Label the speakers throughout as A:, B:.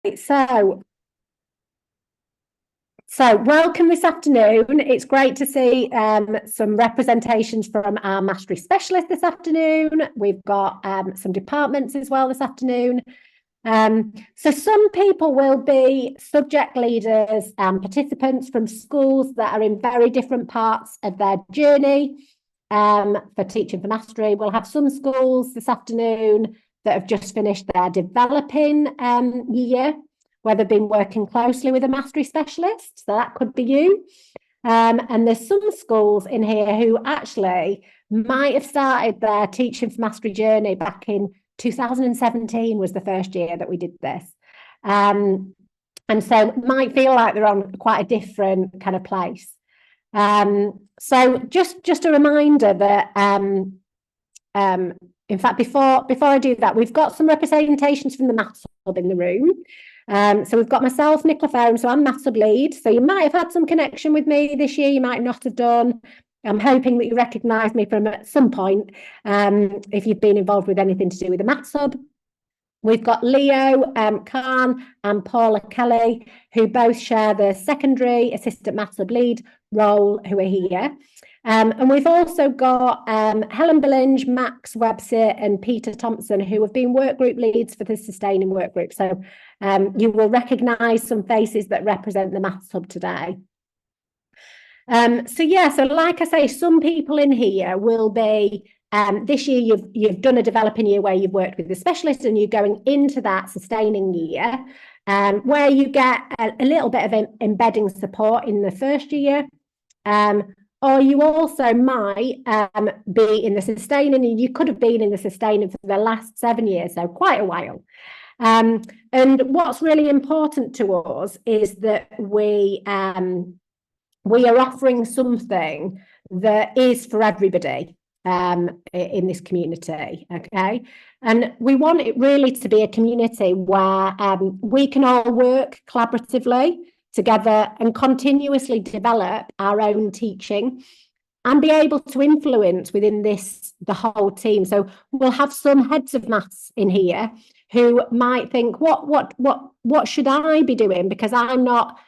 A: So welcome this afternoon. It's great to see some representations from our mastery specialist this afternoon. We've got some departments as well this afternoon. So some people will be subject leaders and participants from schools that are in very different parts of their journey for teaching for mastery. We'll have some schools this afternoon that have just finished their developing year, where they've been working closely with a mastery specialist. So that could be you. And there's some schools in here who actually might have started their teaching for mastery journey back in 2017 was the first year that we did this. And so might feel like they're on quite a different kind of place. So just a reminder that, in fact, before I do that, we've got some representations from the Maths Hub in the room. So we've got myself, Nicola, Fareham, so I'm Maths Hub lead. So you might have had some connection with me this year, you might not have done. I'm hoping that you recognise me from at some point if you've been involved with anything to do with the Maths Hub. We've got Leo Carne and Paula Kelly, who both share the secondary assistant Maths Hub lead role, who are here. And we've also got Helen Billinge, Max Webster and Peter Thompson, who have been work group leads for the sustaining work group. So you will recognise some faces that represent the Maths Hub today. So like I say, some people in here will be, this year you've done a developing year where you've worked with the specialist and you're going into that sustaining year, where you get a little bit of embedding support in the first year. Or you also might be in the sustaining, and you could have been in the sustaining for the last 7 years, so quite a while. And what's really important to us is that we are offering something that is for everybody in this community, okay? And we want it really to be a community where we can all work collaboratively together and continuously develop our own teaching and be able to influence within the whole team. So we'll have some heads of maths in here who might think, what should I be doing? Because I'm not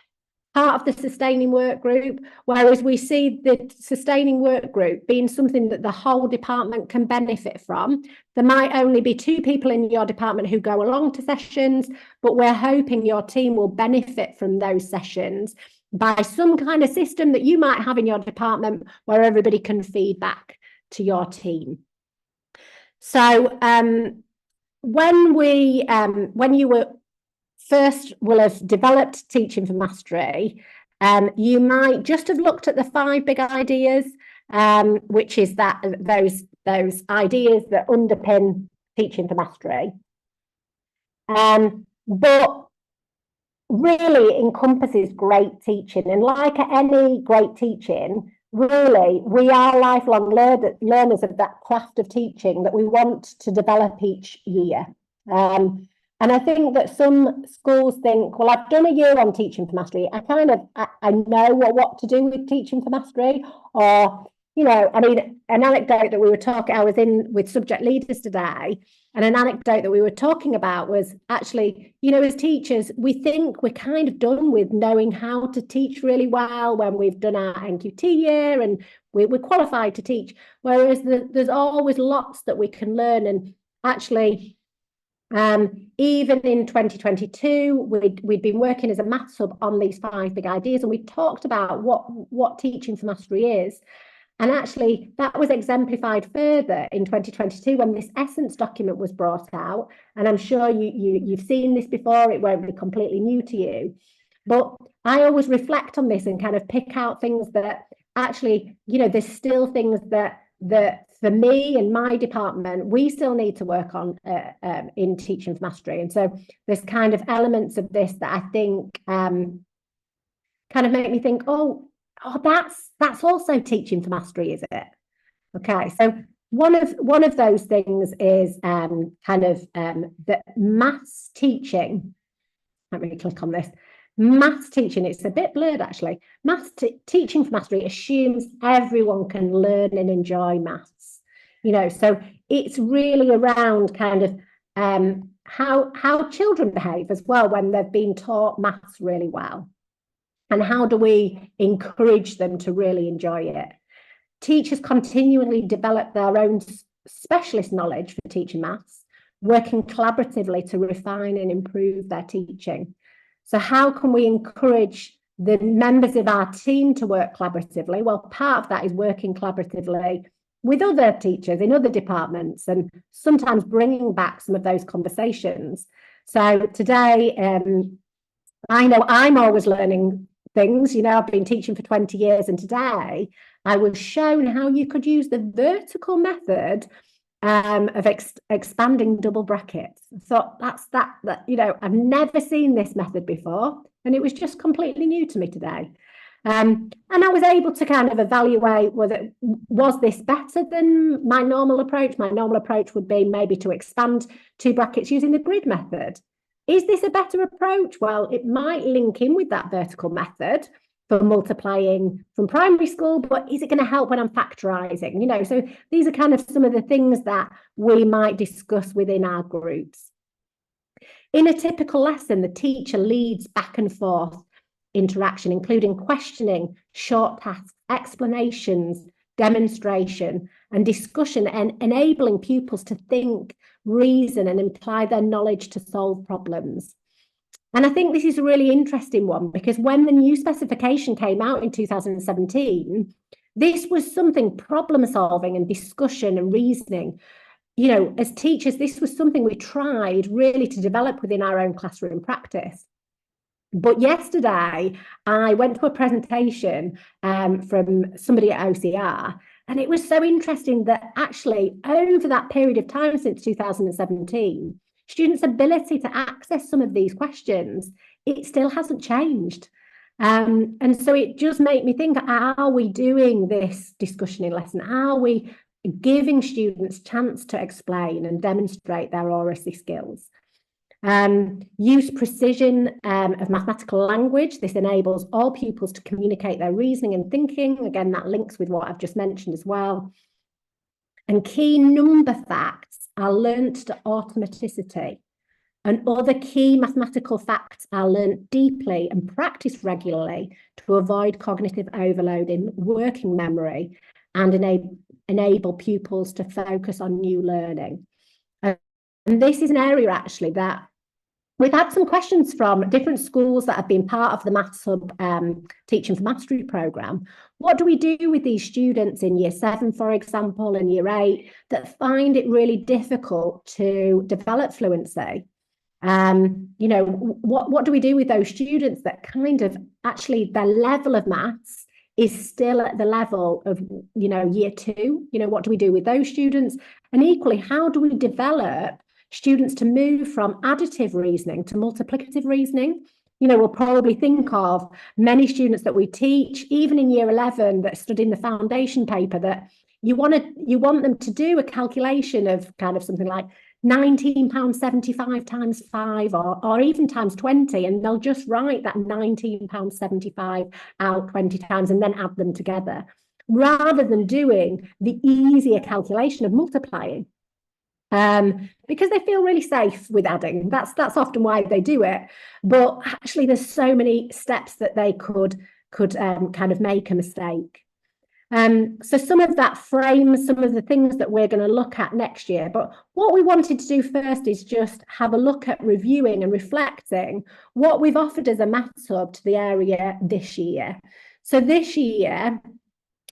A: part of the sustaining work group, whereas we see the sustaining work group being something that the whole department can benefit from. There might only be 2 people in your department who go along to sessions, but we're hoping your team will benefit from those sessions by some kind of system that you might have in your department where everybody can feed back to your team. So when you were first will have developed teaching for mastery, you might just have looked at the 5 big ideas, which is those ideas that underpin teaching for mastery. But really encompasses great teaching, and like any great teaching, really we are lifelong learners of that craft of teaching that we want to develop each year. And I think that some schools think, well, I've done a year on teaching for mastery. I know what to do with teaching for mastery. Or, I mean, an anecdote that we were talking, I was in with subject leaders today, and an anecdote that we were talking about was actually, as teachers, we think we're kind of done with knowing how to teach really well when we've done our NQT year and we're qualified to teach. Whereas there's always lots that we can learn. And actually, even in 2022, we'd been working as a Maths Hub on these 5 big ideas, and we talked about what teaching for mastery is. And actually, that was exemplified further in 2022 when this essence document was brought out. And I'm sure you've seen this before, it won't be completely new to you. But I always reflect on this and kind of pick out things that actually, there's still things that for me and my department, we still need to work on in teaching for mastery. And so there's kind of elements of this that I think kind of make me think, oh, that's also teaching for mastery, is it? Okay, so one of those things is that maths teaching. Let me click on this. Maths teaching, it's a bit blurred actually. Teaching for mastery assumes everyone can learn and enjoy maths. So it's really around kind of how children behave as well when they've been taught maths really well. And how do we encourage them to really enjoy it? Teachers continually develop their own specialist knowledge for teaching maths, working collaboratively to refine and improve their teaching. So how can we encourage the members of our team to work collaboratively? Well, part of that is working collaboratively with other teachers in other departments and sometimes bringing back some of those conversations. So today, I know I'm always learning things. I've been teaching for 20 years, and today I was shown how you could use the vertical method of expanding double brackets. I thought that's that, I've never seen this method before, and it was just completely new to me today. And I was able to kind of evaluate whether was this better than my normal approach. My normal approach would be maybe to expand two brackets using the grid method. Is this a better approach? Well, it might link in with that vertical method for multiplying from primary school, but is it going to help when I'm factorising? So these are kind of some of the things that we might discuss within our groups. In a typical lesson, the teacher leads back and forth interaction, including questioning, short tasks, explanations, demonstration, and discussion, and enabling pupils to think, reason, and apply their knowledge to solve problems. And I think this is a really interesting one, because when the new specification came out in 2017, this was something, problem solving and discussion and reasoning. As teachers, this was something we tried really to develop within our own classroom practice. But yesterday, I went to a presentation from somebody at OCR, and it was so interesting that actually over that period of time since 2017, students' ability to access some of these questions, it still hasn't changed. And so it just made me think, are we doing this discussion in lesson? Are we giving students chance to explain and demonstrate their oracy skills? Use precision of mathematical language. This enables all pupils to communicate their reasoning and thinking. Again, that links with what I've just mentioned as well. And key number facts are learnt to automaticity. And other key mathematical facts are learnt deeply and practiced regularly to avoid cognitive overload in working memory and enable pupils to focus on new learning. And this is an area actually that we've had some questions from different schools that have been part of the Maths Hub Teaching for Mastery programme. What do we do with these students in Year 7, for example, and Year 8 that find it really difficult to develop fluency? What do we do with those students that kind of actually their level of maths is still at the level of, Year 2? What do we do with those students? And equally, how do we develop students to move from additive reasoning to multiplicative reasoning? We'll probably think of many students that we teach, even in Year 11, that studied in the foundation paper, that you want them to do a calculation of kind of something like £19.75 times 5 or even times 20, and they'll just write that £19.75 out 20 times and then add them together, rather than doing the easier calculation of multiplying. Because they feel really safe with adding. That's often why they do it. But actually, there's so many steps that they could kind of make a mistake. So some of that frames some of the things that we're going to look at next year. But what we wanted to do first is just have a look at reviewing and reflecting what we've offered as a Maths Hub to the area this year. So this year,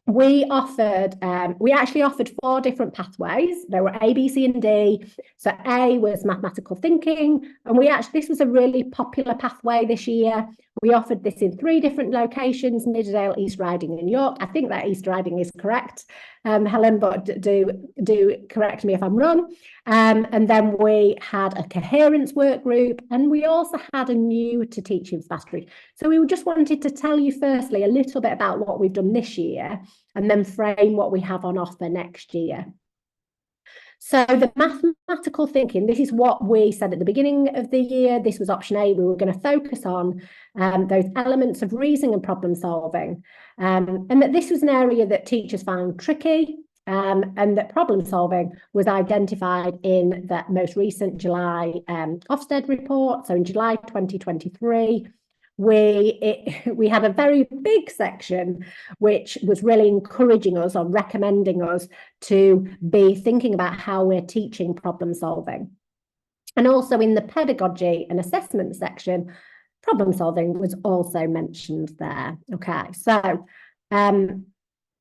A: we actually offered 4 different pathways. There were A, B, C, and D. So A was mathematical thinking, and this was a really popular pathway this year. We offered this in 3 different locations: Nidderdale, East Riding, and York. I think that East Riding is correct, Helen, but do correct me if I'm wrong. And then we had a coherence work group, and we also had a new to teaching mastery. So we just wanted to tell you firstly a little bit about what we've done this year, and then frame what we have on offer next year. So the mathematical thinking, this is what we said at the beginning of the year. This was option A. We were going to focus on those elements of reasoning and problem solving, and that this was an area that teachers found tricky. and that problem solving was identified in that most recent July Ofsted report. So in July 2023, we had a very big section which was really encouraging us or recommending us to be thinking about how we're teaching problem solving. And also in the pedagogy and assessment section, problem solving was also mentioned there. Okay, so and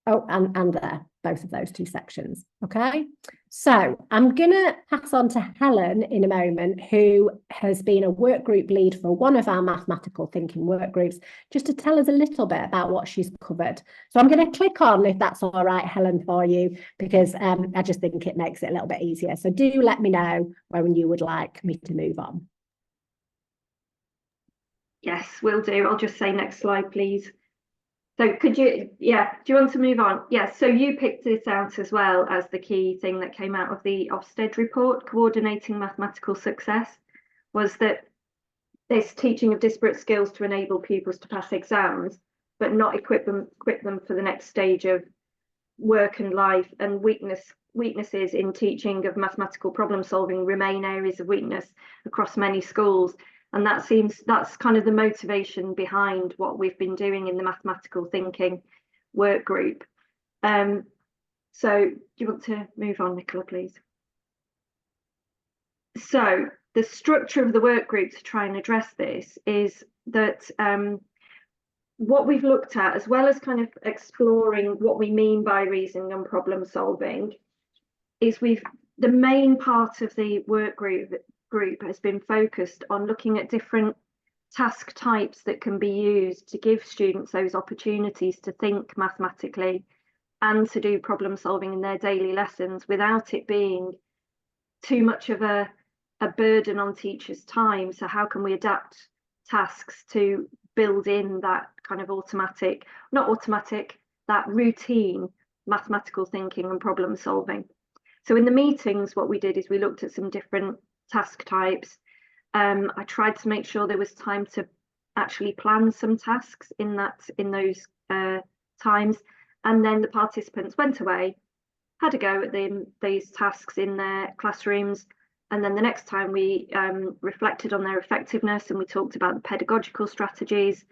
A: there, both of those two sections. Okay, so I'm going to pass on to Helen in a moment, who has been a work group lead for one of our mathematical thinking work groups, just to tell us a little bit about what she's covered. So I'm going to click on, if that's all right, Helen, for you, because I just think it makes it a little bit easier. So do let me know when you would like me to move on.
B: Yes, will do. I'll just say next slide, please. So could you, yeah, do you want to move on? Yes, so you picked this out as well as the key thing that came out of the Ofsted report, Coordinating Mathematical Success, was that this teaching of disparate skills to enable pupils to pass exams, but not equip them for the next stage of work and life, and weaknesses in teaching of mathematical problem solving remain areas of weakness across many schools. And that's kind of the motivation behind what we've been doing in the mathematical thinking work group. So do you want to move on, Nicola, please? So the structure of the work group to try and address this is that what we've looked at, as well as kind of exploring what we mean by reasoning and problem solving, is the main part of the work group has been focused on looking at different task types that can be used to give students those opportunities to think mathematically and to do problem solving in their daily lessons without it being too much of a burden on teachers' time. So how can we adapt tasks to build in that kind of that routine mathematical thinking and problem solving? So in the meetings, what we did is we looked at some different task types. I tried to make sure there was time to actually plan some tasks in those times, and then the participants went away, had a go at these tasks in their classrooms, and then the next time we reflected on their effectiveness, and we talked about the pedagogical strategies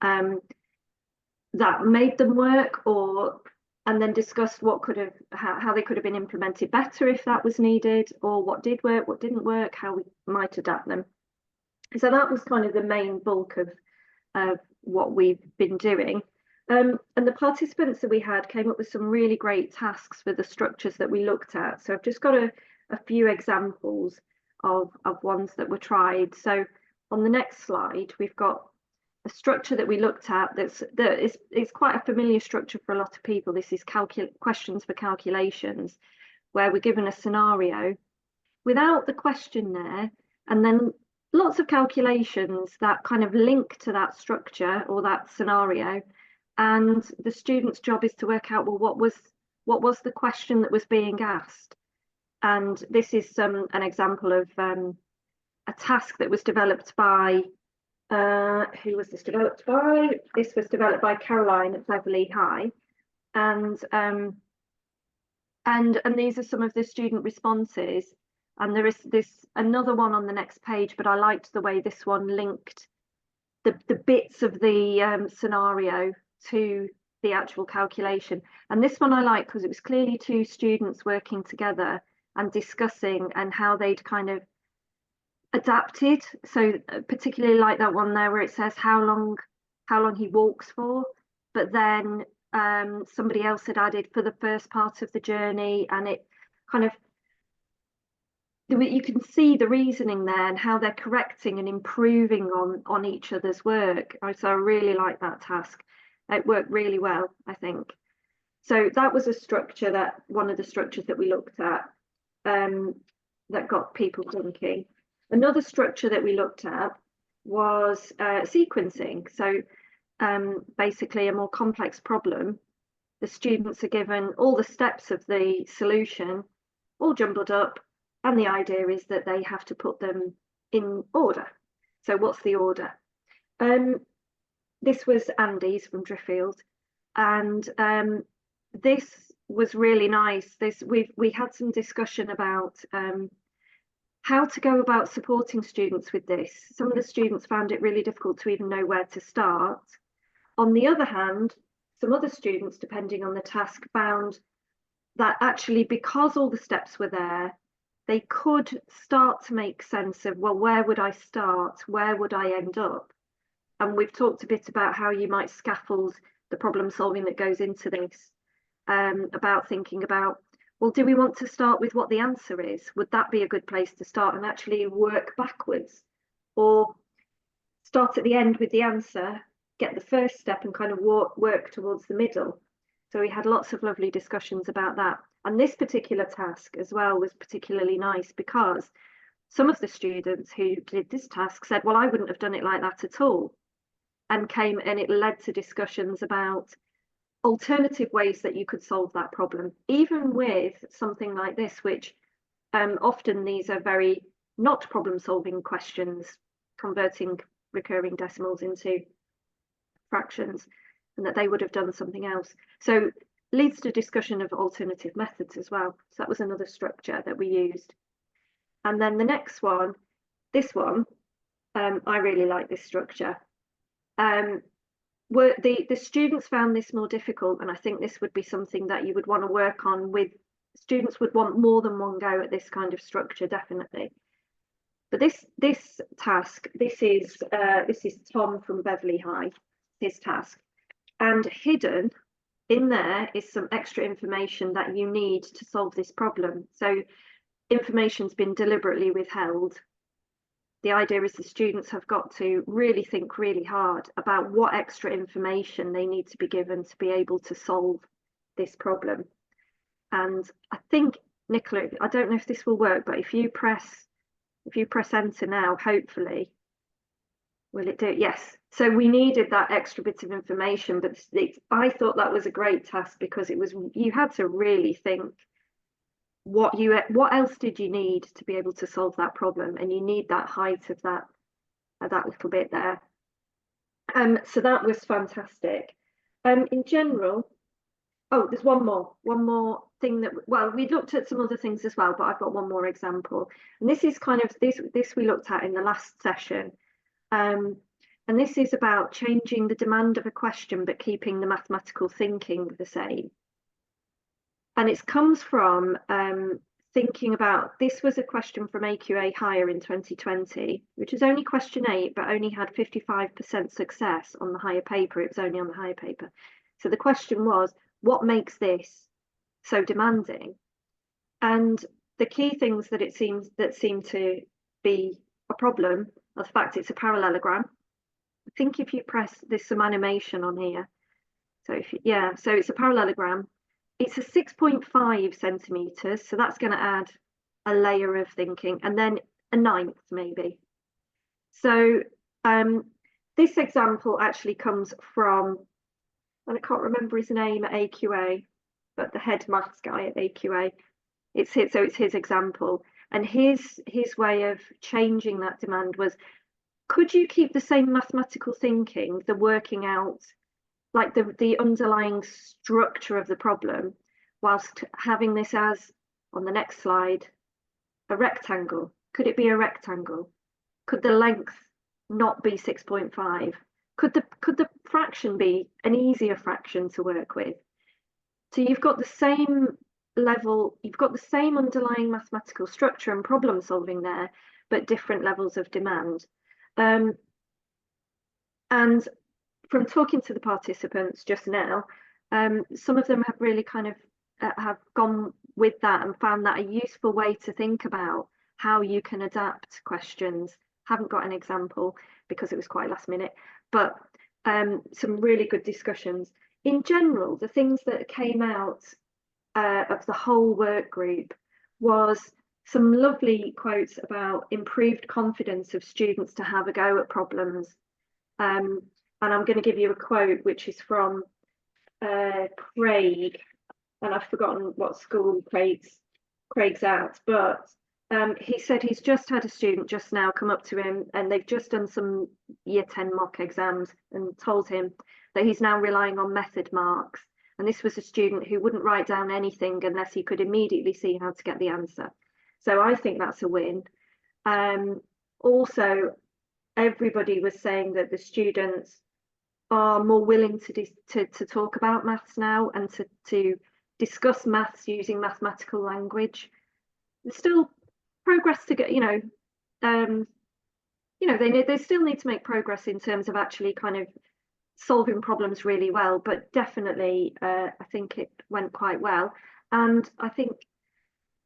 B: that made them work, and then discussed how they could have been implemented better if that was needed, or what did work, what didn't work, how we might adapt them. So that was kind of the main bulk of what we've been doing. And the participants that we had came up with some really great tasks for the structures that we looked at. So I've just got a few examples of ones that were tried. So on the next slide, we've got a structure that we looked at that is quite a familiar structure for a lot of people. This is questions for calculations, where we're given a scenario without the question there, and then lots of calculations that kind of link to that structure or that scenario. And the student's job is to work out, well, what was the question that was being asked? And this is an example of a task that was developed by who was this developed by? This was developed by Caroline at Beverley High, and these are some of the student responses. And there is another one on the next page, but I liked the way this one linked the bits of the scenario to the actual calculation. And this one I like because it was clearly two students working together and discussing and how they'd kind of adapted. So particularly like that one there where it says how long he walks for, but then somebody else had added for the first part of the journey, and it kind of, you can see the reasoning there and how they're correcting and improving on each other's work. So I really like that task. It worked really well, I think. So that was a structure, one of the structures that we looked at that got people thinking. Another structure that we looked at was sequencing. So basically a more complex problem. The students are given all the steps of the solution, all jumbled up, and the idea is that they have to put them in order. So what's the order? This was Andy's from Driffield, and this was really nice. We had some discussion about how to go about supporting students with this. Some of the students found it really difficult to even know where to start. On the other hand, some other students, depending on the task, found that actually, because all the steps were there, they could start to make sense of, well, where would I start? Where would I end up? And we've talked a bit about how you might scaffold the problem solving that goes into this, about thinking about, well, do we want to start with what the answer is? Would that be a good place to start and actually work backwards? Or start at the end with the answer, get the first step and kind of work towards the middle? So we had lots of lovely discussions about that. And this particular task as well was particularly nice because some of the students who did this task said, well, I wouldn't have done it like that at all. And it led to discussions about alternative ways that you could solve that problem, even with something like this, which often these are very not problem solving questions, converting recurring decimals into fractions, and that they would have done something else. So leads to discussion of alternative methods as well. So that was another structure that we used. And then the next one, this one, I really like this structure. The students found this more difficult, and I think this would be something that you would want to work on with students. Would want more than one go at this kind of structure, definitely. But this task, this is Tom from Beverley High, his task, and hidden in there is some extra information that you need to solve this problem. So information's been deliberately withheld. The idea is the students have got to really think really hard about what extra information they need to be given to be able to solve this problem. And I think, Nicola, I don't know if this will work, but if you press enter now, hopefully, will it do it? Yes. So we needed that extra bit of information, but I thought that was a great task because you had to really think what else did you need to be able to solve that problem, and you need that height of that little bit there. So that was fantastic. In general, oh, there's one more thing that, well, we looked at some other things as well, but I've got one more example, and this is kind of this we looked at in the last session, and this is about changing the demand of a question but keeping the mathematical thinking the same. And it comes from thinking about, this was a question from AQA Higher in 2020, which was only question 8, but only had 55% success on the higher paper. It was only on the higher paper. So the question was, what makes this so demanding? And the key things that seem to be a problem are the fact it's a parallelogram. I think if you press, there's some animation on here. So so it's a parallelogram. It's a 6.5 centimeters, so that's going to add a layer of thinking, and then a 9th maybe. So this example actually comes from, and I can't remember his name at AQA, but the head maths guy at AQA. It's his example, and his way of changing that demand was, could you keep the same mathematical thinking, the working out, like the underlying structure of the problem, whilst having this as, on the next slide, a rectangle? Could it be a rectangle? Could the length not be 6.5? Could the fraction be an easier fraction to work with? So you've got the same level, you've got the same underlying mathematical structure and problem solving there, but different levels of demand. And from talking to the participants just now, some of them have really kind of have gone with that and found that a useful way to think about how you can adapt questions. Haven't got an example because it was quite last minute, but some really good discussions. In general, the things that came out of the whole work group was some lovely quotes about improved confidence of students to have a go at problems. And I'm going to give you a quote, which is from Craig, and I've forgotten what school Craig's at, but he said he's just had a student just now come up to him, and they've just done some year 10 mock exams, and told him that he's now relying on method marks And this was a student who wouldn't write down anything unless he could immediately see how to get the answer. So I think that's a win. Also, everybody was saying that the students are more willing to talk about maths now and to discuss maths using mathematical language. There's still progress to get, they still need to make progress in terms of actually kind of solving problems really well, but definitely I think it went quite well. And I think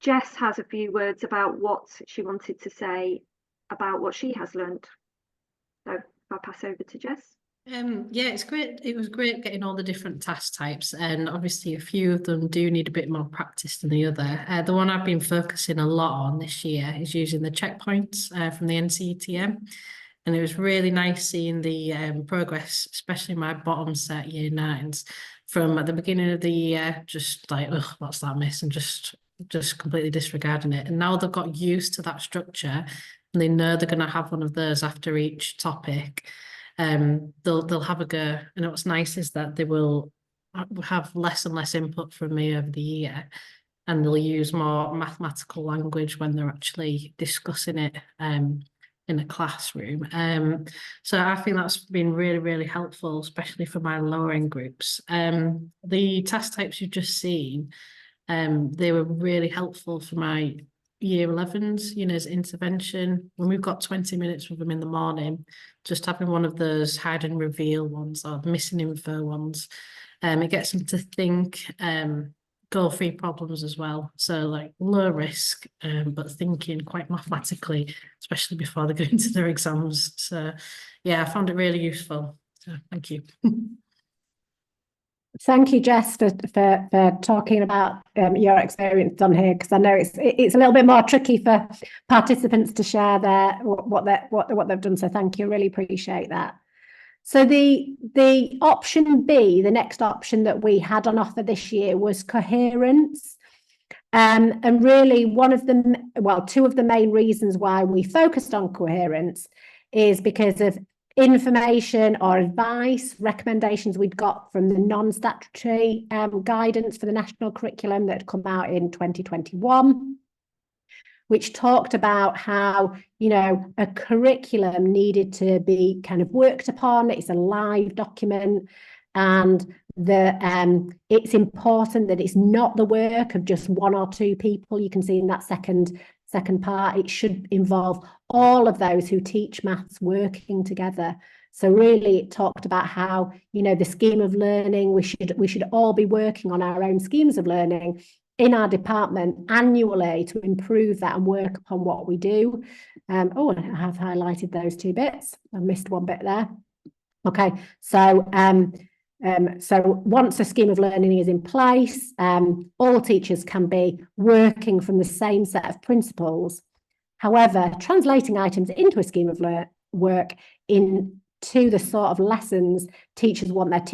B: Jess has a few words about what she wanted to say about what she has learned. So I'll pass over to Jess.
C: Yeah, it's great. It was great getting all the different task types, and obviously a few of them do need a bit more practice than the other. The one I've been focusing a lot on this year is using the checkpoints from the NCETM, and it was really nice seeing the progress, especially my bottom set year 9s, from at the beginning of the year, just like, oh, what's that miss, and just completely disregarding it. And now they've got used to that structure, and they know they're going to have one of those after each topic. They'll have a go, and what's nice is that they will have less and less input from me over the year, and they'll use more mathematical language when they're actually discussing it in a classroom. So I think that's been really, really helpful, especially for my lower end groups. The task types you've just seen, they were really helpful for my year 11s, as intervention. When we've got 20 minutes with them in the morning, just having one of those hide and reveal ones or the missing info ones, it gets them to think, goal-free problems as well. So like low risk, but thinking quite mathematically, especially before they go into their exams. So yeah, I found it really useful. So thank you.
A: Thank you, Jess, for talking about your experience on here, because I know it's a little bit more tricky for participants to share what they've done. So thank you, really appreciate that. So the option B, the next option that we had on offer this year, was coherence. And really two of the main reasons why we focused on coherence is because of information or advice, recommendations we'd got from the non-statutory guidance for the national curriculum that had come out in 2021, which talked about how, a curriculum needed to be kind of worked upon. It's a live document, and it's important that it's not the work of just one or two people. You can see in that second part, it should involve all of those who teach maths working together. So really it talked about how, the scheme of learning, we should all be working on our own schemes of learning in our department annually to improve that and work upon what we do. I have highlighted those 2 bits. I missed one bit there. Okay, so once a scheme of learning is in place, all teachers can be working from the same set of principles. However, translating items into a scheme of work into the sort of lessons teachers want their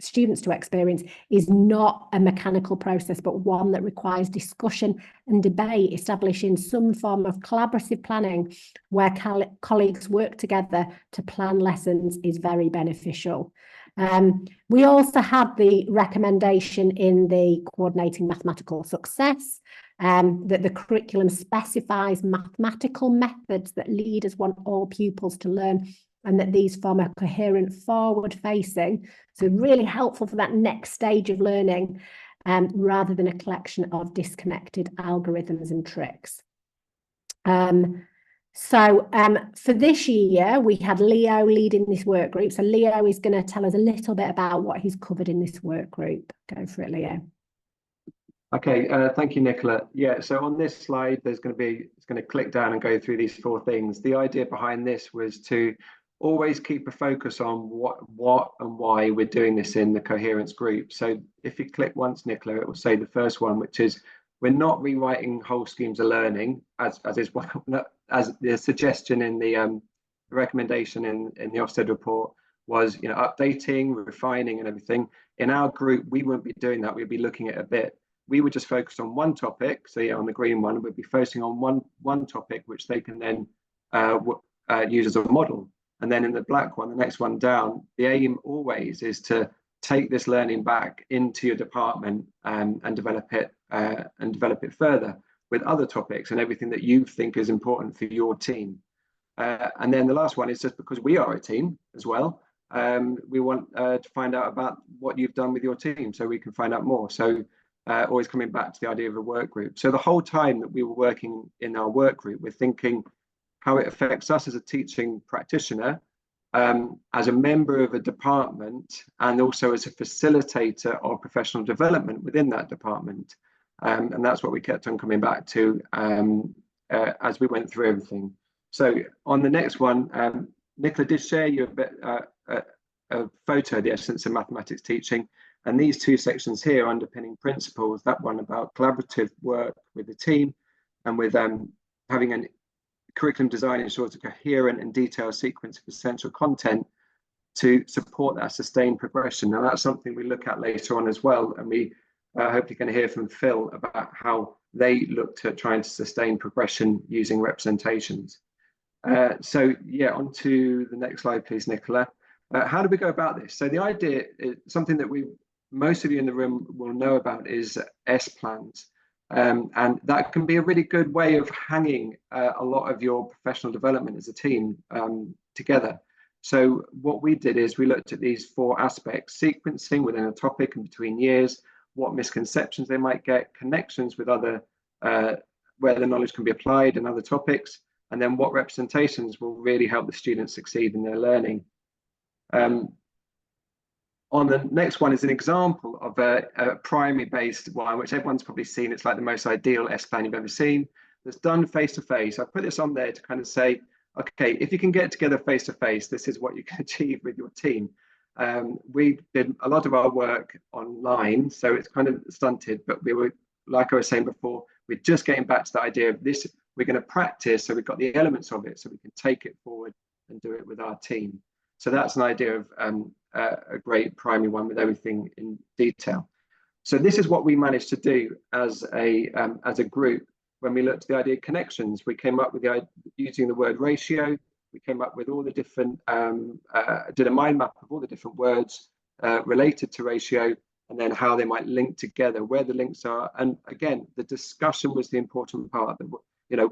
A: students to experience is not a mechanical process, but one that requires discussion and debate, establishing some form of collaborative planning where colleagues work together to plan lessons is very beneficial. We also had the recommendation in the Coordinating Mathematical Success that the curriculum specifies mathematical methods that leaders want all pupils to learn, and that these form a coherent, forward-facing, so really helpful for that next stage of learning, rather than a collection of disconnected algorithms and tricks. So for this year, we had Leo leading this work group. So Leo is going to tell us a little bit about what he's covered in this work group. Go for it, Leo.
D: Okay, thank you, Nicola. Yeah, so on this slide, it's going to click down and go through these 4 things. The idea behind this was to always keep a focus on what and why we're doing this in the coherence group. So if you click once, Nicola, it will say the first one, which is we're not rewriting whole schemes of learning, as the suggestion in the recommendation in the Ofsted report was, updating, refining, and everything. In our group, we wouldn't be doing that. We'd be looking at a bit. We would just focus on one topic. So yeah, on the green one, we'd be focusing on one topic, which they can then use as a model. And then in the black one, the next one down, the aim always is to take this learning back into your department and develop it further with other topics and everything that you think is important for your team. And then the last one is just because we are a team as well. We want to find out about what you've done with your team so we can find out more. So always coming back to the idea of a work group. So the whole time that we were working in our work group, we're thinking how it affects us as a teaching practitioner, as a member of a department, and also as a facilitator of professional development within that department. And that's what we kept on coming back to as we went through everything. So on the next one, Nicola did share you a photo of the essence of mathematics teaching. And these two sections here, underpinning principles, that one about collaborative work with the team and with having a curriculum design ensures a coherent and detailed sequence of essential content to support that sustained progression. Now that's something we look at later on as well. And we hopefully going to hear from Phil about how they looked at trying to sustain progression using representations. So yeah, on to the next slide, please, Nicola. How do we go about this? So the idea is something that most of you in the room will know about is S plans. And that can be a really good way of hanging a lot of your professional development as a team together. So what we did is we looked at these 4 aspects: sequencing within a topic and between years, what misconceptions they might get, connections with other, where the knowledge can be applied in other topics, and then what representations will really help the students succeed in their learning. On the next one is an example of a primary-based one, which everyone's probably seen. It's like the most ideal S plan you've ever seen. That's done face-to-face. I put this on there to kind of say, okay, if you can get together face-to-face, this is what you can achieve with your team. We did a lot of our work online, so it's kind of stunted, but we were, like I was saying before, we're just getting back to the idea of this. We're going to practice, so we've got the elements of it, so we can take it forward and do it with our team. So that's an idea of a great primary one with everything in detail. So this is what we managed to do as a group. When we looked at the idea of connections, we came up with using the word ratio. We came up with all the different, did a mind map of all the different words related to ratio, and then how they might link together, where the links are. And again, the discussion was the important part,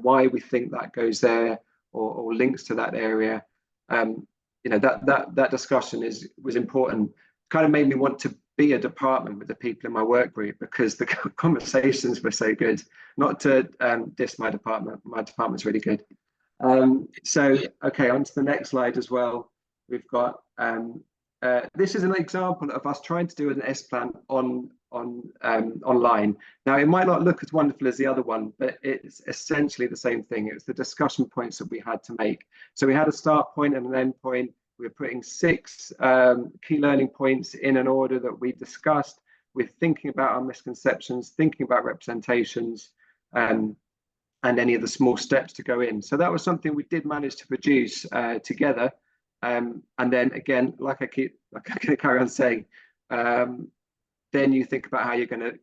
D: why we think that goes there or links to that area. That discussion was important. Kind of made me want to be a department with the people in my work group because the conversations were so good. Not to diss my department. My department's really good. So okay, on to the next slide as well. We've got this is an example of us trying to do an S plan online. Now it might not look as wonderful as the other one, but it's essentially the same thing. It was the discussion points that we had to make. So we had a start point and an end point. We were putting 6 key learning points in an order that we discussed. We're thinking about our misconceptions, thinking about representations, and any of the small steps to go in. So that was something we did manage to produce together. And then again, like I'm going to carry on saying, then you think about how you're going to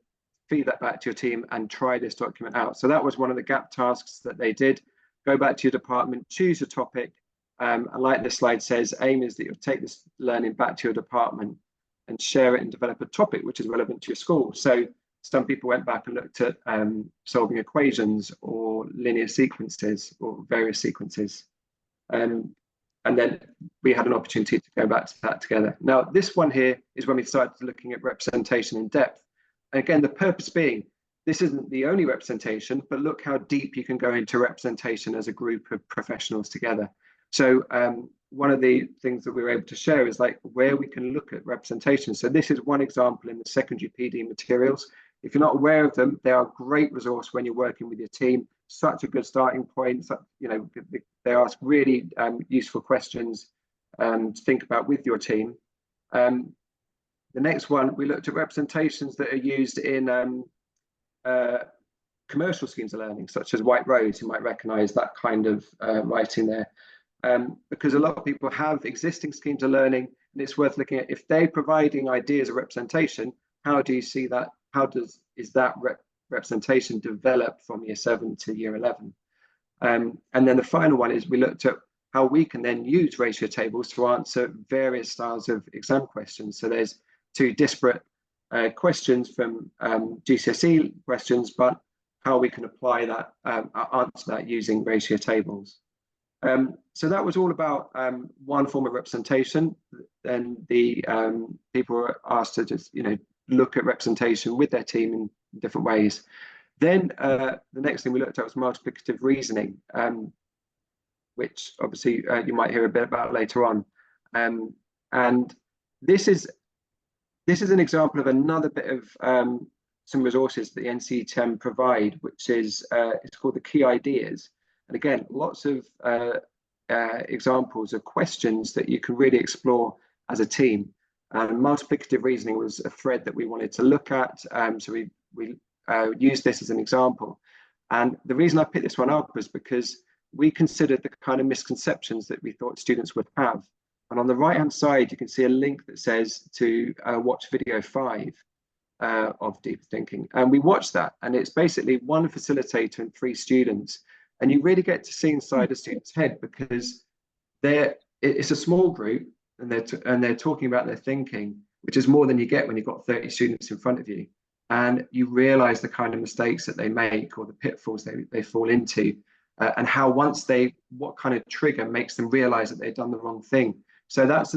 D: feed that back to your team and try this document out. So that was one of the gap tasks that they did. Go back to your department, choose a topic, and like this slide says, aim is that you'll take this learning back to your department and share it and develop a topic which is relevant to your school. So some people went back and looked at solving equations or linear sequences or various sequences. And then we had an opportunity to go back to that together. Now, this one here is when we started looking at representation in depth. And again, the purpose being, this isn't the only representation, but look how deep you can go into representation as a group of professionals together. So one of the things that we were able to share is like where we can look at representation. So this is one example in the secondary PD materials. If you're not aware of them, they are a great resource when you're working with your team. Such a good starting point. They ask really useful questions to think about with your team. The next one, we looked at representations that are used in commercial schemes of learning, such as White Rose. You might recognise that kind of writing there. Because a lot of people have existing schemes of learning, and it's worth looking at if they're providing ideas of representation, how do you see that? Is that representation develop from year 7 to year 11? And then the final one is we looked at how we can then use ratio tables to answer various styles of exam questions. So there's two disparate questions from GCSE questions, but how we can apply that, answer that using ratio tables. So that was all about one form of representation. Then the people were asked to just, look at representation with their team in different ways. Then the next thing we looked at was multiplicative reasoning, which obviously you might hear a bit about later on. And this is an example of another bit of some resources that the NCTM provide, which is it's called the key ideas. And again, lots of examples of questions that you can really explore as a team. And multiplicative reasoning was a thread that we wanted to look at. So we used this as an example. And the reason I picked this one up was because we considered the kind of misconceptions that we thought students would have. And on the right-hand side, you can see a link that says to watch video 5 of Deeper Thinking. And we watched that. And it's basically one facilitator and 3 students. And you really get to see inside a student's head, because it's a small group, and they're talking about their thinking, which is more than you get when you've got 30 students in front of you. And you realize the kind of mistakes that they make, or the pitfalls they fall into, and how what kind of trigger makes them realize that they've done the wrong thing. So that's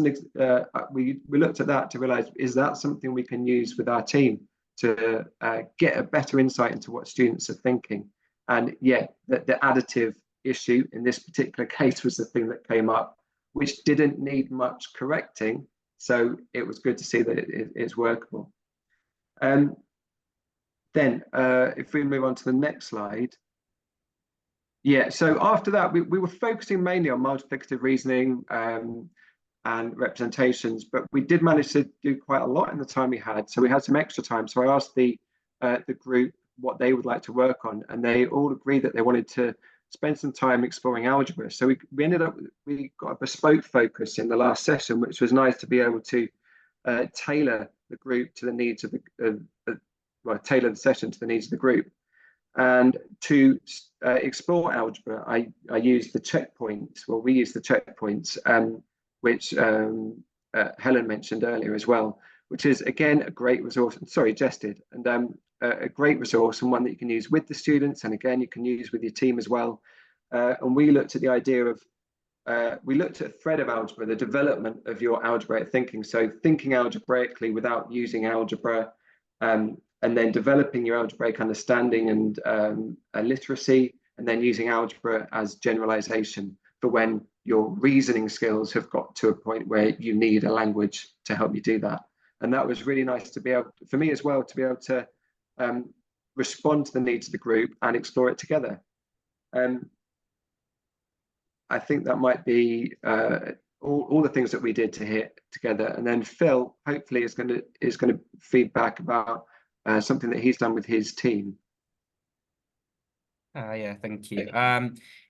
D: we looked at that to realize, is that something we can use with our team to get a better insight into what students are thinking? And yeah, the additive issue in this particular case was the thing that came up, which didn't need much correcting. So it was good to see that it's workable. Then if we move on to the next slide. Yeah, so after that, we were focusing mainly on multiplicative reasoning and representations, but we did manage to do quite a lot in the time we had. So we had some extra time. So I asked the group what they would like to work on, and they all agreed that they wanted to spend some time exploring algebra. So we got a bespoke focus in the last session, which was nice to be able to tailor the group to the needs of tailor the session to the needs of the group. And to explore algebra, I used the checkpoints. Well, we used the checkpoints, which Helen mentioned earlier as well, which is again a great resource. Sorry, Jess did, and a great resource, and one that you can use with the students, and again you can use with your team as well. And we looked at the idea of we looked at a thread of algebra, the development of your algebraic thinking. So thinking algebraically without using algebra, and then developing your algebraic understanding and literacy, and then using algebra as generalization for when your reasoning skills have got to a point where you need a language to help you do that. And that was really nice to be able, for me as well, to be able to respond to the needs of the group and explore it together. I think that might be all the things that we did to hit together. And then Phil hopefully is going to feedback about something that he's done with his team.
E: Yeah, thank you.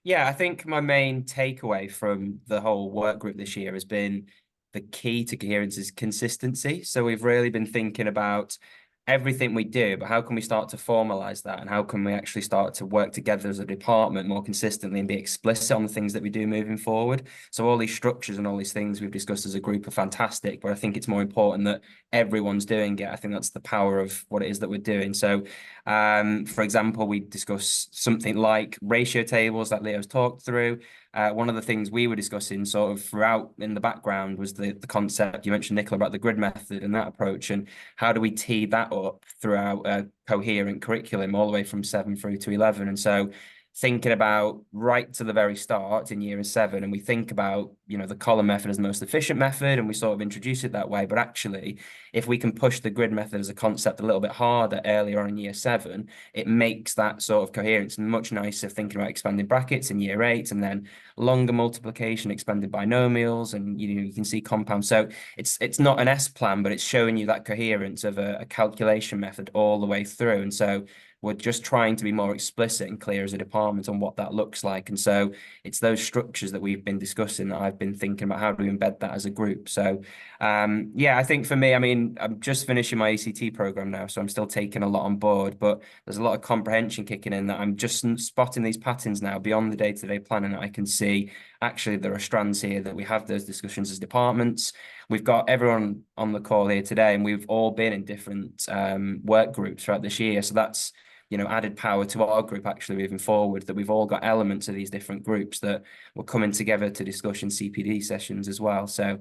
E: Yeah, I think my main takeaway from the whole work group this year has been the key to coherence is consistency. So we've really been thinking about everything we do, but how can we start to formalize that, and how can we actually start to work together as a department more consistently and be explicit on the things that we do moving forward. So all these structures and all these things we've discussed as a group are fantastic, but I think it's more important that everyone's doing it. I think that's the power of what it is that we're doing. So for example, we discuss something like ratio tables that Leo's talked through. One of the things we were discussing sort of throughout in the background was the concept, you mentioned, Nicola, about the grid method and that approach, and how do we tee that up throughout a coherent curriculum all the way from 7 through to 11. And so thinking about right to the very start in year 7, and we think about, the column method as the most efficient method, and we sort of introduce it that way. But actually, if we can push the grid method as a concept a little bit harder earlier on in year 7, it makes that sort of coherence much nicer, thinking about expanded brackets in year 8, and then longer multiplication, expanded binomials, and you can see compounds. So it's not an S plan, but it's showing you that coherence of a calculation method all the way through. And so we're just trying to be more explicit and clear as a department on what that looks like. And so it's those structures that we've been discussing that I've been thinking about how do we embed that as a group. So yeah, I think for me, I'm just finishing my ACT program now, so I'm still taking a lot on board, but there's a lot of comprehension kicking in that I'm just spotting these patterns now beyond the day-to-day planning that I can see actually there are strands here that we have those discussions as departments. We've got everyone on the call here today, and we've all been in different work groups throughout this year. So that's, you know, added power to our group actually moving forward, that we've all got elements of these different groups that we're coming together to discuss in CPD sessions as well. So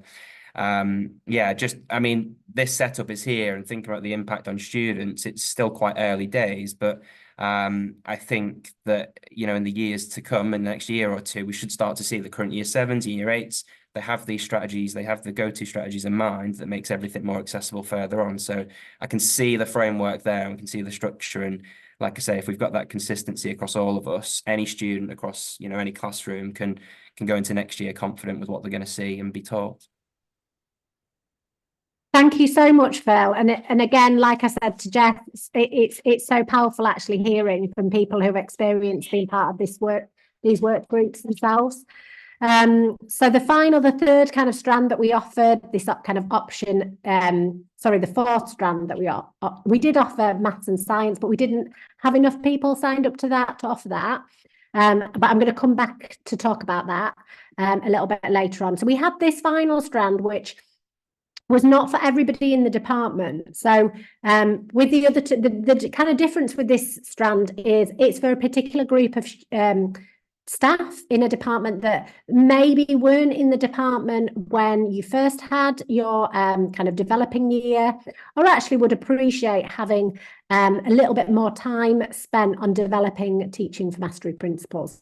E: yeah, just, I mean, this setup is here, and thinking about the impact on students, it's still quite early days, but I think that, you know, in the years to come, in the next year or two, we should start to see the current year 7s, year 8s, they have these strategies, they have the go-to strategies in mind that makes everything more accessible further on. So I can see the framework there, and we can see the structure. And like I say, if we've got that consistency across all of us, any student across, you know, any classroom can go into next year confident with what they're going to see and be taught.
A: Thank you so much, Phil. And again, like I said to Jess, it's so powerful actually hearing from people who've experienced being part of these work groups themselves. So the third kind of strand that we offered, this kind of option, the fourth strand that we did offer maths and science, but we didn't have enough people signed up to offer that. But I'm going to come back to talk about that a little bit later on. So we had this final strand, which was not for everybody in the department. So with the other the kind of difference with this strand is it's for a particular group of staff in a department that maybe weren't in the department when you first had your kind of developing year, or actually would appreciate having a little bit more time spent on developing teaching for mastery principles.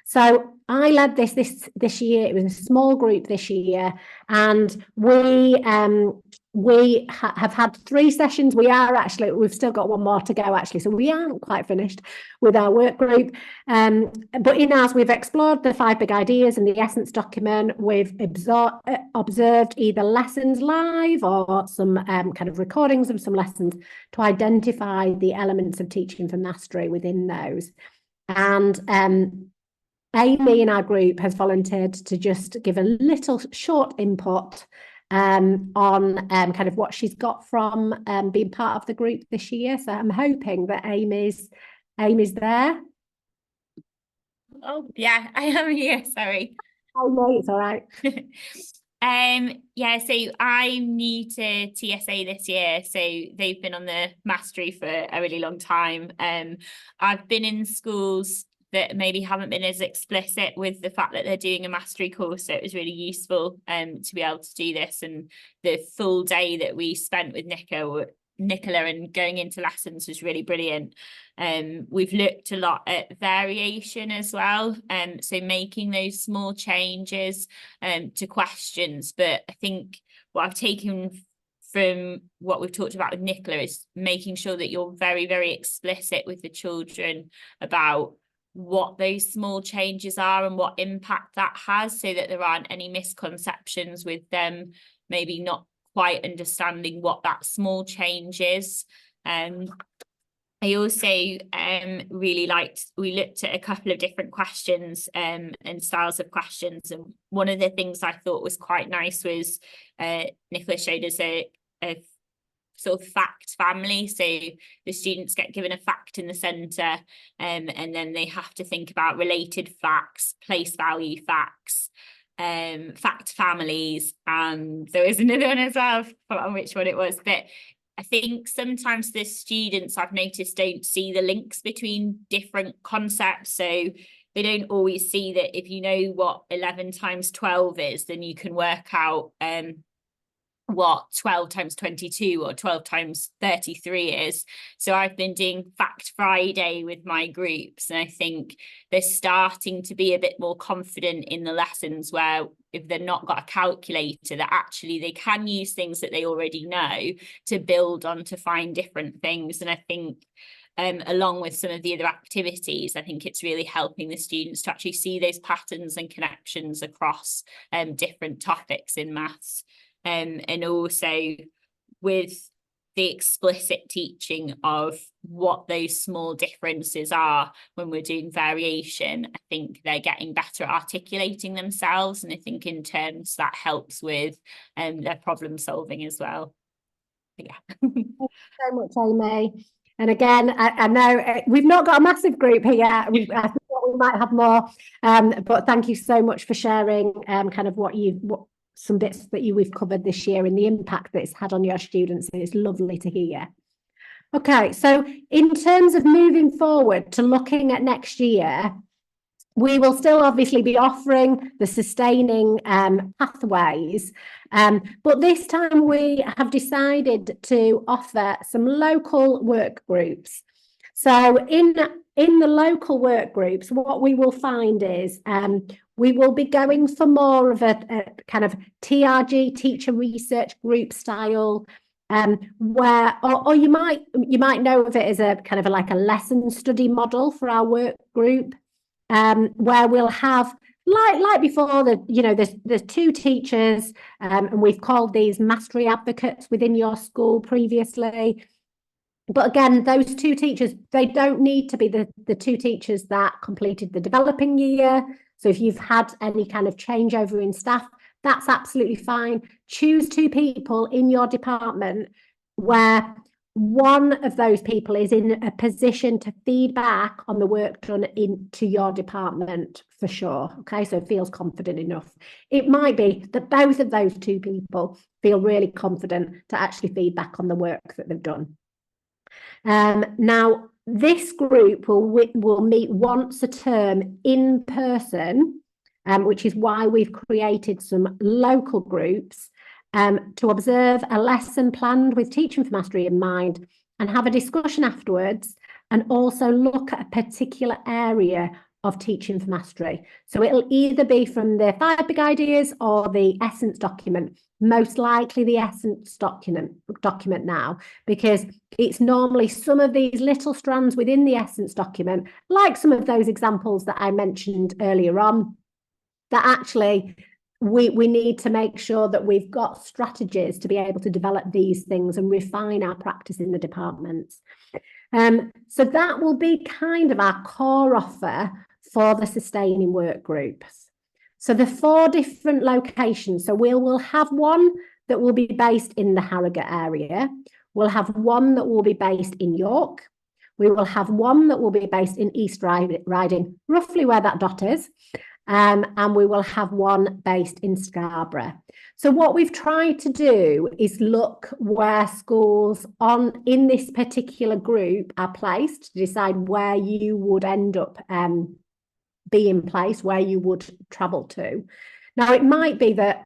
A: So I led this year. It was a small group this year, and we have had 3 sessions. We've still got one more to go actually, so we aren't quite finished with our work group. But in ours, we've explored the 5 big ideas in the essence document. We've observed either lessons live or some kind of recordings of some lessons to identify the elements of teaching for mastery within those. And Amy in our group has volunteered to just give a little short input on kind of what she's got from being part of the group this year. So I'm hoping that Amy's there.
F: Oh yeah, I am here, sorry.
A: Oh no, it's all right.
F: Yeah, so I'm new to TSA this year, so they've been on the mastery for a really long time. I've been in schools that maybe haven't been as explicit with the fact that they're doing a mastery course, so it was really useful to be able to do this. And the full day that we spent with Nicola and going into lessons was really brilliant. We've looked a lot at variation as well, so making those small changes to questions. But I think what I've taken from what we've talked about with Nicola is making sure that you're very, very explicit with the children about what those small changes are and what impact that has, so that there aren't any misconceptions with them maybe not quite understanding what that small change is. I also really we looked at a couple of different questions and styles of questions, and one of the things I thought was quite nice was Nicola showed us a sort of fact family. So the students get given a fact in the centre, and then they have to think about related facts, place value facts, fact families, and there was another one as well, I forgot which one it was. But I think sometimes the students, I've noticed, don't see the links between different concepts. So they don't always see that if you know what 11 times 12 is, then you can work out what 12 times 22 or 12 times 33 is. So I've been doing Fact Friday with my groups, and I think they're starting to be a bit more confident in the lessons, where if they've not got a calculator, that actually they can use things that they already know to build on to find different things. And I think along with some of the other activities, I think it's really helping the students to actually see those patterns and connections across different topics in maths. And also with the explicit teaching of what those small differences are when we're doing variation, I think they're getting better at articulating themselves, and I think in terms that helps with their problem solving as well. But yeah.
A: Thank you so much, Amy. And again, I know we've not got a massive group here. I think what we might have more. But thank you so much for sharing kind of what some bits that we've covered this year and the impact that it's had on your students. It's lovely to hear. Okay, so in terms of moving forward to looking at next year, we will still obviously be offering the sustaining pathways, but this time we have decided to offer some local work groups. So in the local work groups, what we will find is we will be going for more of a kind of TRG, teacher research group style, where or you might know of it as a kind of like a lesson study model for our work group, where we'll have like before there's two teachers, and we've called these mastery advocates within your school previously. But again, those two teachers, they don't need to be the two teachers that completed the developing year. So if you've had any kind of changeover in staff, that's absolutely fine. Choose two people in your department where one of those people is in a position to feed back on the work done into your department for sure. Okay, so it feels confident enough. It might be that both of those two people feel really confident to actually feed back on the work that they've done. Now, this group will meet once a term in person, which is why we've created some local groups to observe a lesson planned with Teaching for Mastery in mind and have a discussion afterwards, and also look at a particular area of Teaching for Mastery. So it'll either be from the 5 big ideas or the Essence document, most likely the Essence document now, because it's normally some of these little strands within the Essence document, like some of those examples that I mentioned earlier on, that actually we need to make sure that we've got strategies to be able to develop these things and refine our practice in the departments. So that will be kind of our core offer for the sustaining work groups. So the 4 different locations, so we'll have one that will be based in the Harrogate area. We'll have one that will be based in York. We will have one that will be based in East Riding, roughly where that dot is. And we will have one based in Scarborough. So what we've tried to do is look where schools in this particular group are placed to decide where you would end up being placed, where you would travel to. Now, it might be that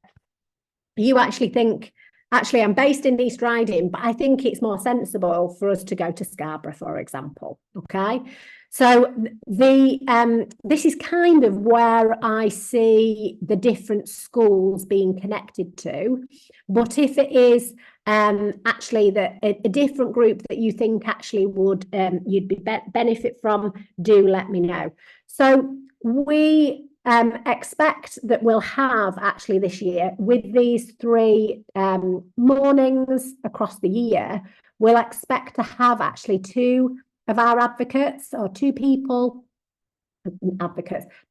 A: you actually think, actually, I'm based in East Riding, but I think it's more sensible for us to go to Scarborough, for example. Okay. So this is kind of where I see the different schools being connected to. But if it is actually a different group that you think actually would you'd benefit from, do let me know. So we expect that we'll have actually this year, with these 3 mornings across the year, we'll expect to have actually 2 of our advocates, or 2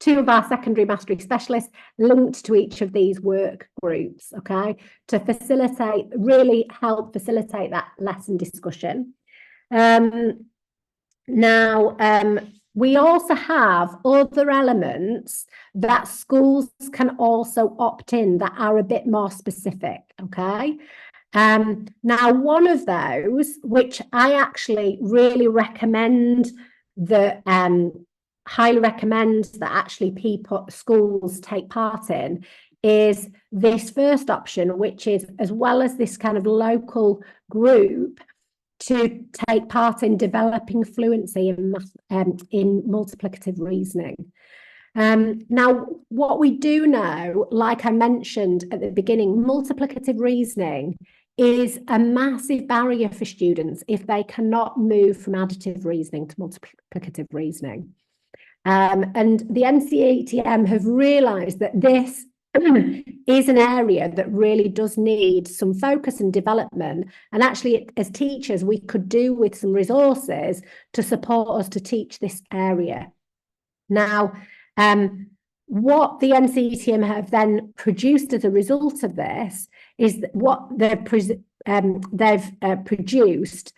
A: of our secondary mastery specialists linked to each of these work groups, okay, to really help facilitate that lesson discussion. We also have other elements that schools can also opt in that are a bit more specific, okay? Now, one of those, which I actually really recommend, highly recommend that actually schools take part in, is this first option, which is, as well as this kind of local group, to take part in developing fluency in multiplicative reasoning. Now, what we do know, like I mentioned at the beginning, multiplicative reasoning is a massive barrier for students if they cannot move from additive reasoning to multiplicative reasoning. And the NCETM have realised that this is an area that really does need some focus and development. And actually, as teachers, we could do with some resources to support us to teach this area. Now, what the NCETM have then produced as a result of this is what they've produced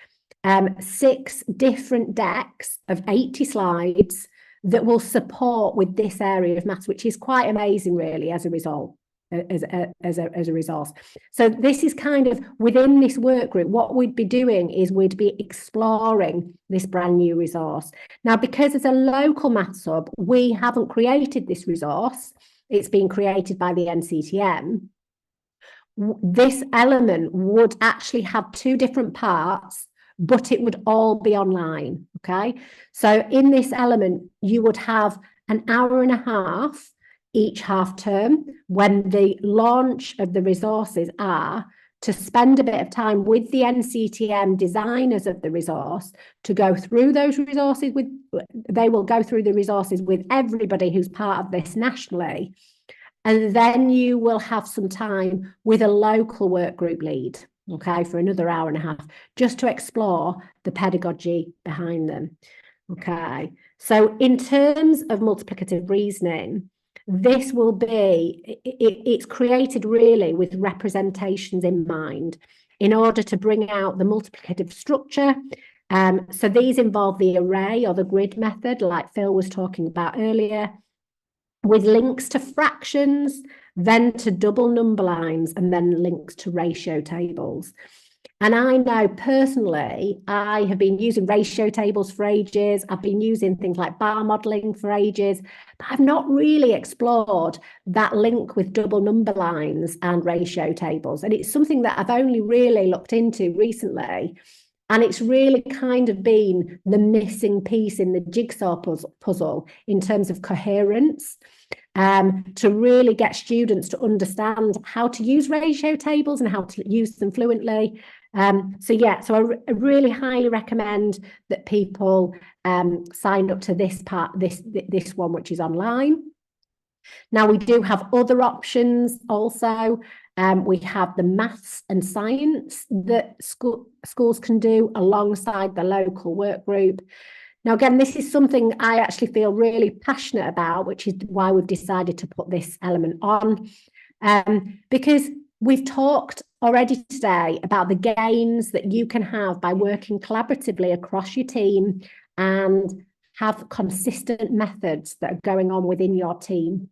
A: 6 different decks of 80 slides that will support with this area of maths, which is quite amazing, really, as a result. As a resource. So this is kind of within this work group, what we'd be doing is we'd be exploring this brand new resource. Now, because as a local maths hub, we haven't created this resource. It's been created by the NCTM. This element would actually have two different parts, but it would all be online, okay? So in this element, you would have an hour and a half each half term when the launch of the resources are to spend a bit of time with the NCTM designers of the resource to go through those resources they will go through the resources with everybody who's part of this nationally. And then you will have some time with a local work group lead, okay, for another hour and a half, just to explore the pedagogy behind them. Okay, so in terms of multiplicative reasoning, this will be, it's created really with representations in mind in order to bring out the multiplicative structure. So these involve the array or the grid method, like Phil was talking about earlier, with links to fractions, then to double number lines, and then links to ratio tables. And I know personally, I have been using ratio tables for ages. I've been using things like bar modeling for ages, but I've not really explored that link with double number lines and ratio tables. And it's something that I've only really looked into recently. And it's really kind of been the missing piece in the jigsaw puzzle in terms of coherence, to really get students to understand how to use ratio tables and how to use them fluently. So I really highly recommend that people sign up to this one, which is online. Now, we do have other options also. We have the maths and science that schools can do alongside the local work group. Now, again, this is something I actually feel really passionate about, which is why we've decided to put this element on, because we've talked already today about the gains that you can have by working collaboratively across your team and have consistent methods that are going on within your team.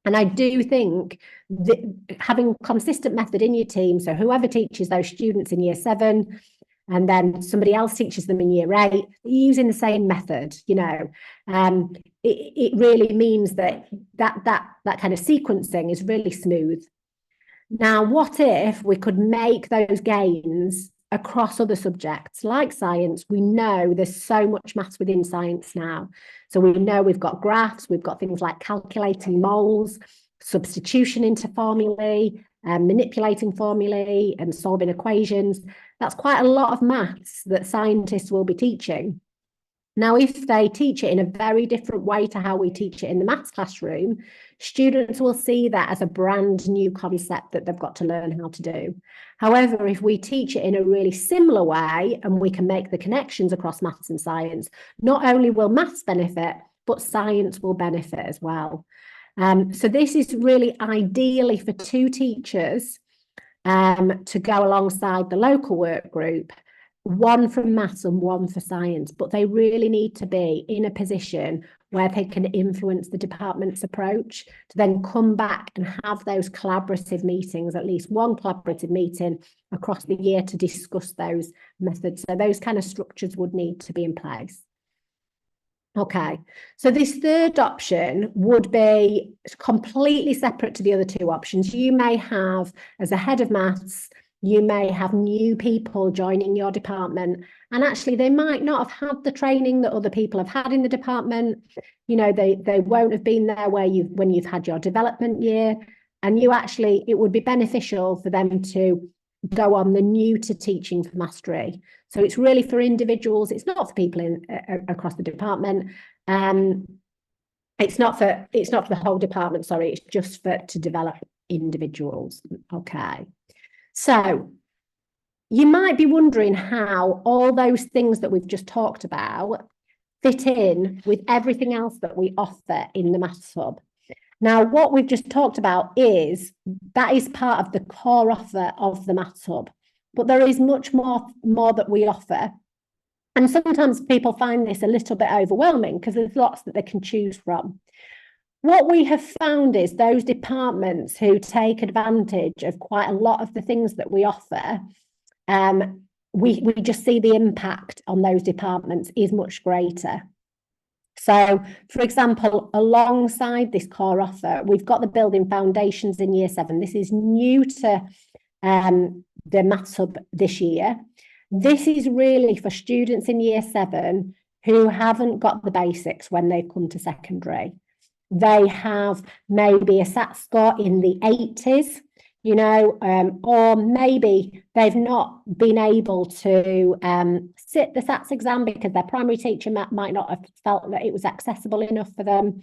A: And I do think that having consistent method in your team, so whoever teaches those students in year 7, and then somebody else teaches them in year 8, using the same method, it really means that kind of sequencing is really smooth. Now, what if we could make those gains across other subjects like science? We know there's so much maths within science now. So we know we've got graphs, we've got things like calculating moles, substitution into formulae, manipulating formulae and solving equations. That's quite a lot of maths that scientists will be teaching. Now, if they teach it in a very different way to how we teach it in the maths classroom, students will see that as a brand new concept that they've got to learn how to do. However, if we teach it in a really similar way and we can make the connections across maths and science, not only will maths benefit, but science will benefit as well. So this is really ideally for 2 teachers to go alongside the local work group, one from maths and one for science, but they really need to be in a position where they can influence the department's approach to then come back and have those collaborative meetings, at least one collaborative meeting across the year to discuss those methods. So those kind of structures would need to be in place. Okay, so this third option would be completely separate to the other 2 options. You may have, as a head of maths, you may have new people joining your department, and actually they might not have had the training that other people have had in the department. They won't have been there when you've had your development year, and it would be beneficial for them to go on the new to teaching for mastery. So it's really for individuals. It's not for people across the department. It's not for the whole department. Sorry, it's just to develop individuals. Okay. So you might be wondering how all those things that we've just talked about fit in with everything else that we offer in the Maths Hub. Now, what we've just talked about is part of the core offer of the Maths Hub, but there is much more that we offer. And sometimes people find this a little bit overwhelming because there's lots that they can choose from. What we have found is those departments who take advantage of quite a lot of the things that we offer, we just see the impact on those departments is much greater. So, for example, alongside this core offer, we've got the building foundations in year 7. This is new to the Maths Hub this year. This is really for students in year 7 who haven't got the basics when they've come to secondary. They have maybe a SAT score in the 80s, you know, or maybe they've not been able to sit the SATs exam because their primary teacher might not have felt that it was accessible enough for them.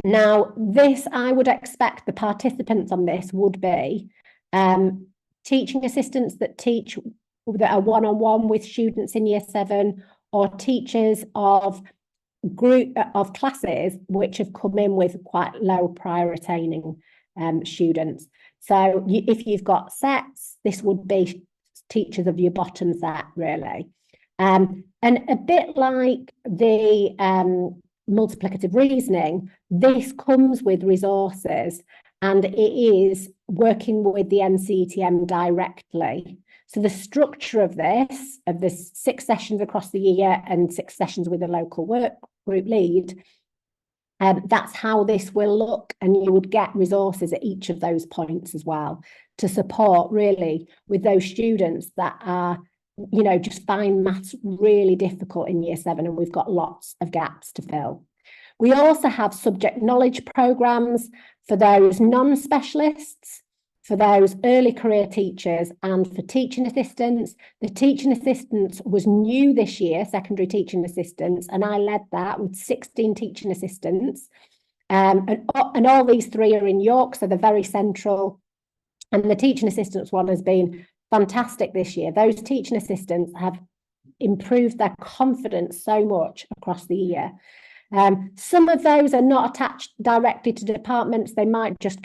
A: Now, this, I would expect the participants on this would be teaching assistants that teach that are one-on-one with students in year 7, or teachers of group of classes which have come in with quite low prior attaining students. So if you've got sets, this would be teachers of your bottom set, really. And a bit like the multiplicative reasoning, this comes with resources, and it is working with the NCETM directly. So the structure of this, of the 6 sessions across the year and 6 sessions with a local work group lead, that's how this will look, and you would get resources at each of those points as well to support really with those students that are, you know, just find maths really difficult in year 7, and we've got lots of gaps to fill. We also have subject knowledge programs for those non-specialists, for those early career teachers, and for teaching assistants. The teaching assistants was new this year, secondary teaching assistants, and I led that with 16 teaching assistants. And all these 3 are in York, so they're very central. And the teaching assistants one has been fantastic this year. Those teaching assistants have improved their confidence so much across the year. Some of those are not attached directly to departments. They might just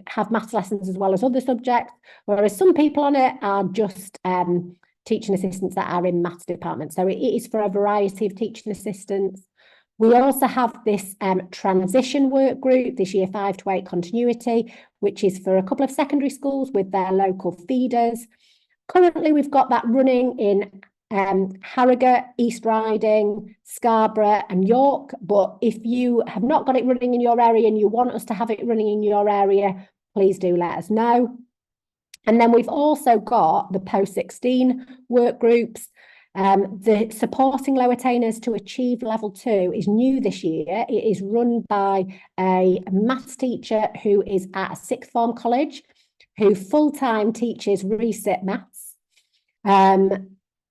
A: have maths lessons as well as other subjects, whereas some people on it are just teaching assistants that are in maths departments. So it is for a variety of teaching assistants. We also have this transition work group, this year 5 to 8 continuity, which is for a couple of secondary schools with their local feeders. Currently, we've got that running in Harrogate, East Riding, Scarborough and York. But if you have not got it running in your area and you want us to have it running in your area, please do let us know. And then we've also got the post-16 work groups. The supporting low attainers to achieve level 2 is new this year. It is run by a maths teacher who is at a 6th form college, who full-time teaches resit maths.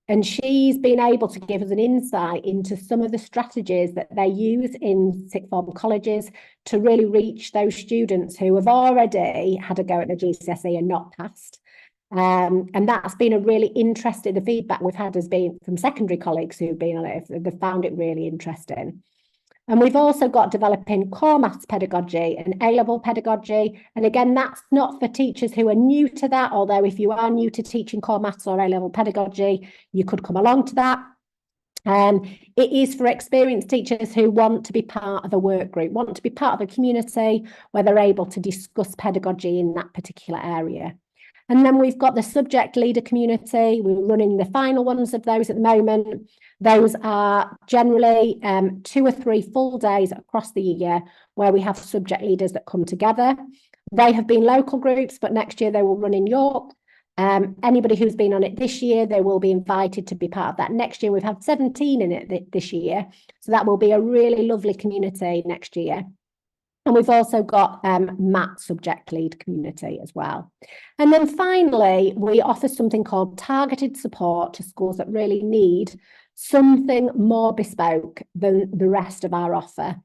A: And she's been able to give us an insight into some of the strategies that they use in 6th form colleges to really reach those students who have already had a go at the GCSE and not passed. And that's been a really interesting, the feedback we've had has been from secondary colleagues who've been on it, they've found it really interesting. And we've also got developing core maths pedagogy and A-level pedagogy. And again, that's not for teachers who are new to that, although if you are new to teaching core maths or A-level pedagogy, you could come along to that. It is for experienced teachers who want to be part of a work group, want to be part of a community where they're able to discuss pedagogy in that particular area. And then we've got the subject leader community. We're running the final ones of those at the moment. Those are generally 2 or 3 full days across the year where we have subject leaders that come together. They have been local groups, but next year they will run in York. Anybody who's been on it this year, they will be invited to be part of that next year. We've had 17 in it this year, so that will be a really lovely community next year. And we've also got MAT subject lead community as well. And then finally, we offer something called targeted support to schools that really need something more bespoke than the rest of our offer.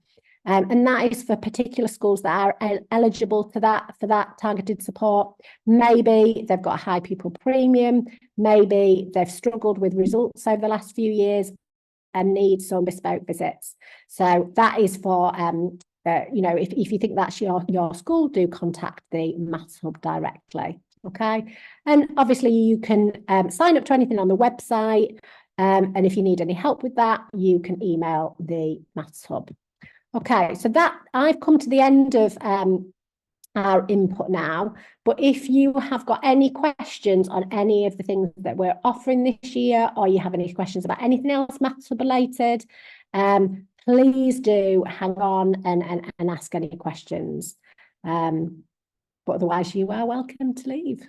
A: And that is for particular schools that are eligible for that targeted support. Maybe they've got a high pupil premium, maybe they've struggled with results over the last few years and need some bespoke visits. So that is for you know, if you think that's your school, do contact the Maths Hub directly, okay? And obviously you can sign up to anything on the website. And if you need any help with that, you can email the Maths Hub. Okay, so that I've come to the end of our input now, but if you have got any questions on any of the things that we're offering this year, or you have any questions about anything else Maths Hub related, please do hang on and ask any questions. But otherwise, you are welcome to leave.